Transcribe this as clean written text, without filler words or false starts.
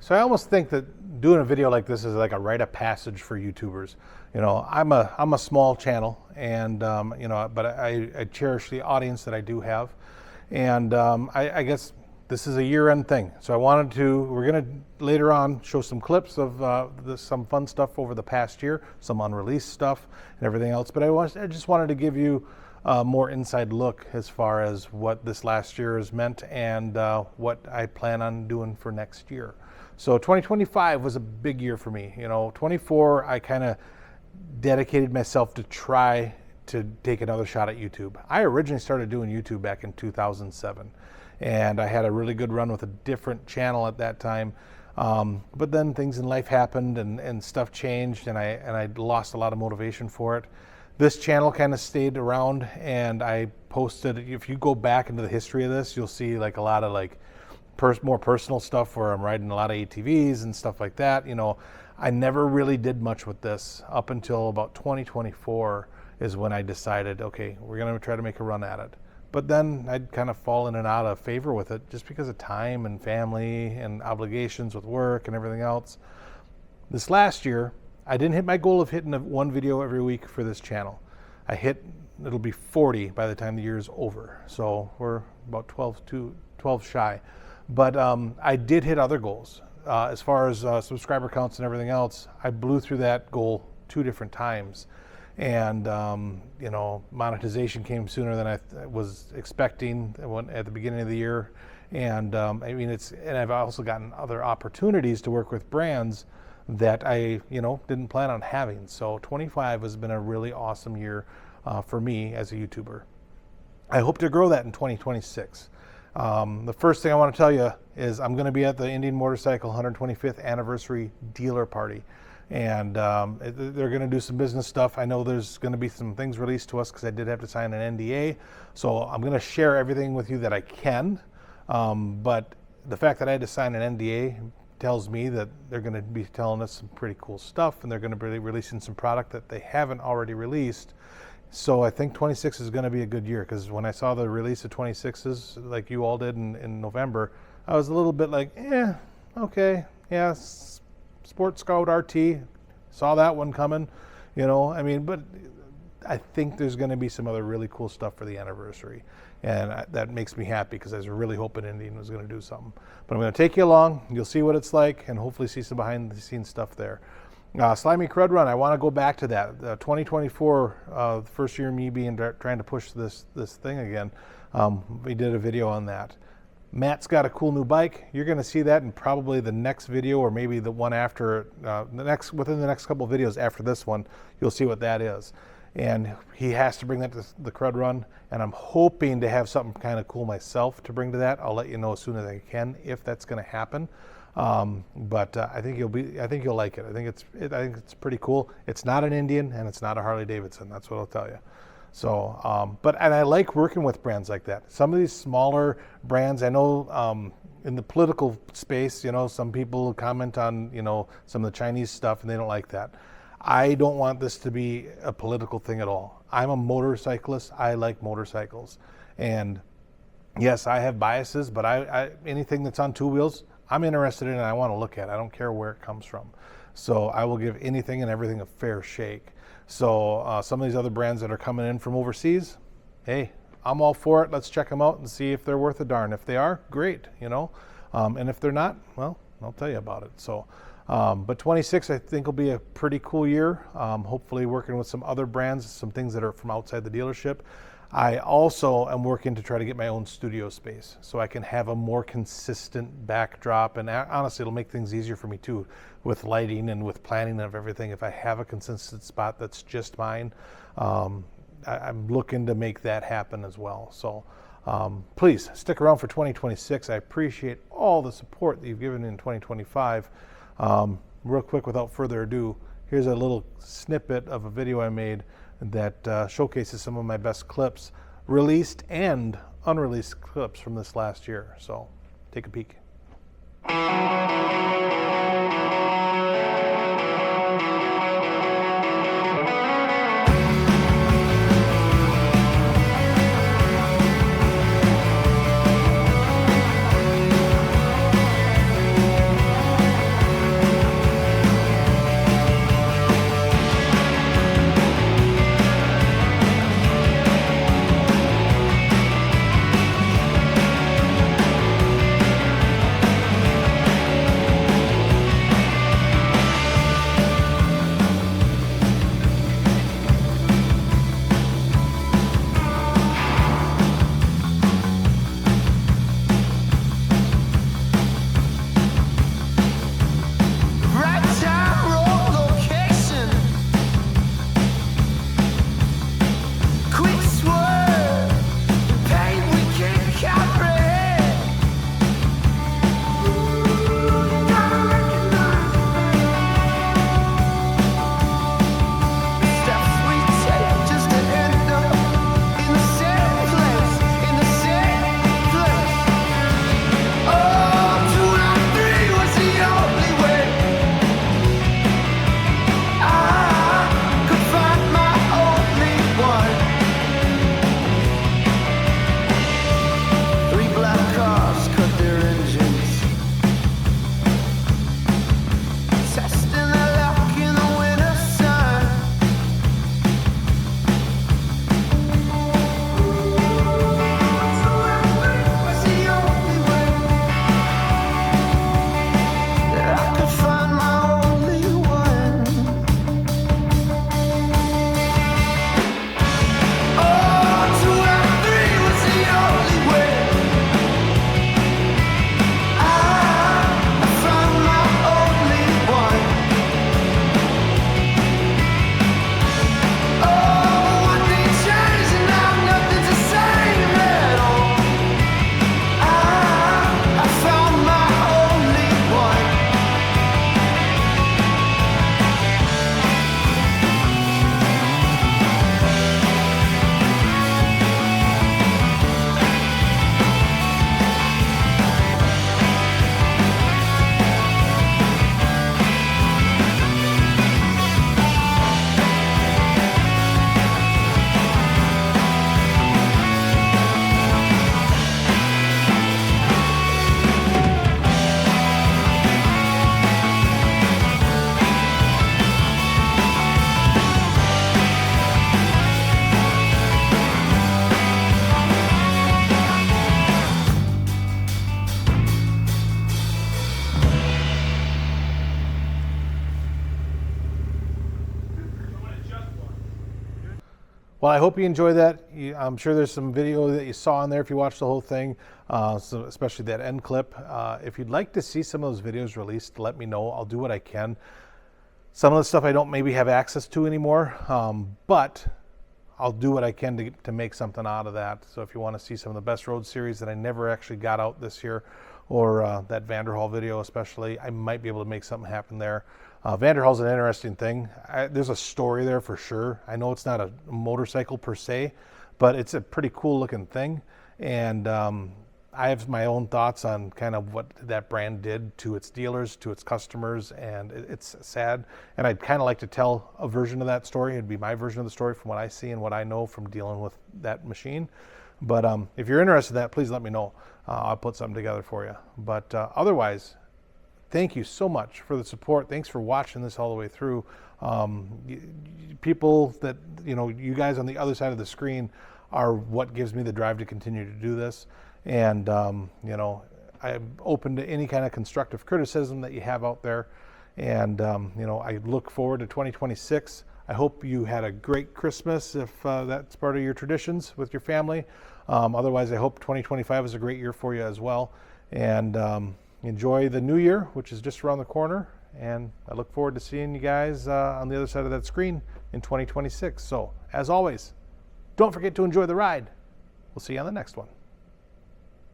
So I almost think that doing a video like this is like a rite of passage for YouTubers. You know, I'm a small channel, and you know, but I cherish the audience that I do have, and I guess this is a year-end thing. So we're gonna later on show some clips of some fun stuff over the past year, some unreleased stuff and everything else. But I just wanted to give you a more inside look as far as what this last year has meant and what I plan on doing for next year. So 2025 was a big year for me. You know, 24, I kind of dedicated myself to try to take another shot at YouTube. I originally started doing YouTube back in 2007, and I had a really good run with a different channel at that time. But then things in life happened, and stuff changed, and I lost a lot of motivation for it. This channel kind of stayed around, and I posted, if you go back into the history of this, you'll see like a lot of like more personal stuff where I'm riding a lot of ATVs and stuff like that. You know, I never really did much with this up until about 2024 is when I decided, okay, we're going to try to make a run at it. But then I'd kind of fall in and out of favor with it just because of time and family and obligations with work and everything else. This last year, I didn't hit my goal of hitting one video every week for this channel. It'll be 40 by the time the year is over. So we're about 12 shy. But I did hit other goals. As far as subscriber counts and everything else, I blew through that goal 2 different times. And, you know, monetization came sooner than I was expecting at the beginning of the year. And I mean, and I've also gotten other opportunities to work with brands that I, you know, didn't plan on having. So 25 has been a really awesome year for me as a YouTuber. I hope to grow that in 2026. The first thing I want to tell you is I'm going to be at the Indian Motorcycle 125th anniversary dealer party, and they're going to do some business stuff. I know there's going to be some things released to us because I did have to sign an NDA, so I'm going to share everything with you that I can, but the fact that I had to sign an NDA tells me that they're going to be telling us some pretty cool stuff, and they're going to be releasing some product that they haven't already released. So I think 26 is going to be a good year, because when I saw the release of 26s, like you all did in November, I was a little bit like, okay, yeah, Sport Scout RT, saw that one coming, you know, I mean, but I think there's going to be some other really cool stuff for the anniversary, and that makes me happy because I was really hoping Indian was going to do something. But I'm going to take you along, you'll see what it's like, and hopefully see some behind the scenes stuff there. Slimy Crud Run, I want to go back to that. 2024, the first year of me trying to push this thing again, we did a video on that. Matt's got a cool new bike. You're going to see that in probably the next video, or maybe the one after, within the next couple of videos after this one, you'll see what that is. And he has to bring that to the Crud Run, and I'm hoping to have something kind of cool myself to bring to that. I'll let you know as soon as I can if that's going to happen. But I think you'll like it. I think it's pretty cool. It's not an Indian, and it's not a Harley Davidson. That's what I'll tell you. So, and I like working with brands like that. Some of these smaller brands, I know in the political space, you know, some people comment on, you know, some of the Chinese stuff, and they don't like that. I don't want this to be a political thing at all. I'm a motorcyclist. I like motorcycles, and yes, I have biases, but anything that's on 2 wheels, I'm interested in it and I want to look at it. I don't care where it comes from. So I will give anything and everything a fair shake. So some of these other brands that are coming in from overseas, hey, I'm all for it. Let's check them out and see if they're worth a darn. If they are, great, you know. And if they're not, well, I'll tell you about it. So, but 26 I think will be a pretty cool year. Hopefully working with some other brands, some things that are from outside the dealership. I also am working to try to get my own studio space so I can have a more consistent backdrop, and honestly it'll make things easier for me too with lighting and with planning of everything. If I have a consistent spot that's just mine, I'm looking to make that happen as well. So please stick around for 2026. I appreciate all the support that you've given in 2025. Real quick, without further ado, here's a little snippet of a video I made that showcases some of my best clips, released and unreleased clips from this last year. So take a peek. Well, I hope you enjoy that. I'm sure there's some video that you saw in there if you watched the whole thing, so especially that end clip. If you'd like to see some of those videos released, let me know. I'll do what I can. Some of the stuff I don't maybe have access to anymore, but I'll do what I can to make something out of that. So if you want to see some of the best road series that I never actually got out this year, or that Vanderhall video especially, I might be able to make something happen there. Vanderhall's an interesting thing. There's a story there for sure. I know it's not a motorcycle per se, but it's a pretty cool looking thing. And I have my own thoughts on kind of what that brand did to its dealers, to its customers, and it's sad. And I'd kind of like to tell a version of that story. It'd be my version of the story from what I see and what I know from dealing with that machine. But if you're interested in that, please let me know. I'll put something together for you. But otherwise, thank you so much for the support. Thanks for watching this all the way through. People that, you guys on the other side of the screen are what gives me the drive to continue to do this. And, I'm open to any kind of constructive criticism that you have out there. And, I look forward to 2026. I hope you had a great Christmas if that's part of your traditions with your family. Otherwise, I hope 2025 is a great year for you as well. And enjoy the new year, which is just around the corner. And I look forward to seeing you guys on the other side of that screen in 2026. So, as always, don't forget to enjoy the ride. We'll see you on the next one.